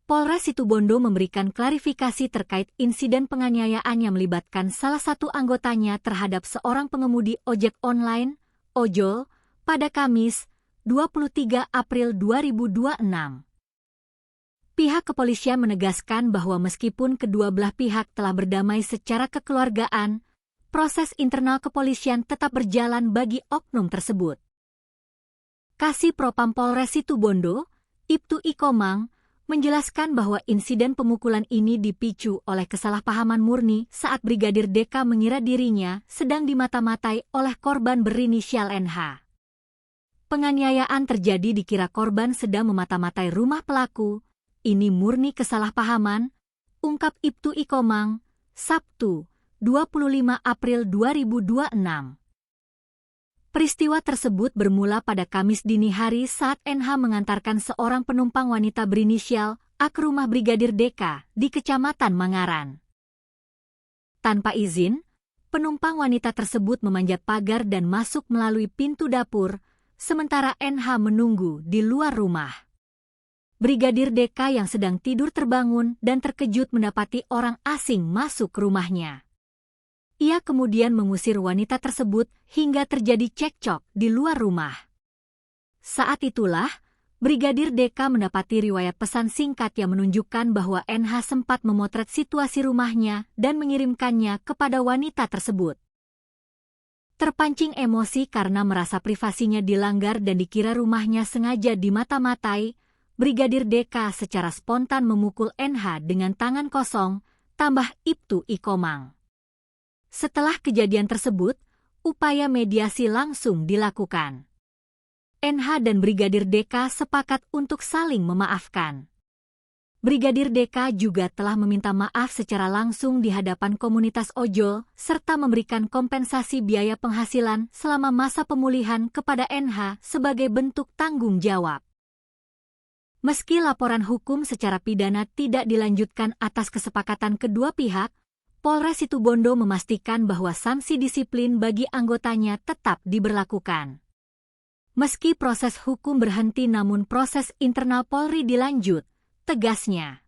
Polres Situbondo memberikan klarifikasi terkait insiden penganiayaan yang melibatkan salah satu anggotanya terhadap seorang pengemudi ojek online, ojol, pada Kamis, 23 April 2026. Pihak kepolisian menegaskan bahwa meskipun kedua belah pihak telah berdamai secara kekeluargaan, proses internal kepolisian tetap berjalan bagi oknum tersebut. Kasih Propam Polres Situbondo, Ibtu Ikomang, menjelaskan bahwa insiden pemukulan ini dipicu oleh kesalahpahaman murni saat Brigadir DK mengira dirinya sedang dimata-matai oleh korban berinisial NH. Penganiayaan terjadi dikira korban sedang memata-matai rumah pelaku. Ini murni kesalahpahaman, ungkap Ibtu Ikomang, Sabtu, 25 April 2026. Peristiwa tersebut bermula pada Kamis dini hari saat NH mengantarkan seorang penumpang wanita berinisial A ke rumah Brigadir DK di Kecamatan Mangaran. Tanpa izin, penumpang wanita tersebut memanjat pagar dan masuk melalui pintu dapur, sementara NH menunggu di luar rumah. Brigadir DK yang sedang tidur terbangun dan terkejut mendapati orang asing masuk ke rumahnya. Ia kemudian mengusir wanita tersebut hingga terjadi cekcok di luar rumah. Saat itulah, Brigadir DK mendapati riwayat pesan singkat yang menunjukkan bahwa NH sempat memotret situasi rumahnya dan mengirimkannya kepada wanita tersebut. Terpancing emosi karena merasa privasinya dilanggar dan dikira rumahnya sengaja dimata-matai, Brigadir DK secara spontan memukul NH dengan tangan kosong, tambah Ibtu Ikomang. Setelah kejadian tersebut, upaya mediasi langsung dilakukan. NH dan Brigadir DK sepakat untuk saling memaafkan. Brigadir DK juga telah meminta maaf secara langsung di hadapan komunitas ojol serta memberikan kompensasi biaya penghasilan selama masa pemulihan kepada NH sebagai bentuk tanggung jawab. Meski laporan hukum secara pidana tidak dilanjutkan atas kesepakatan kedua pihak, Polres Situbondo memastikan bahwa sanksi disiplin bagi anggotanya tetap diberlakukan. Meski proses hukum berhenti namun proses internal Polri dilanjut, tegasnya.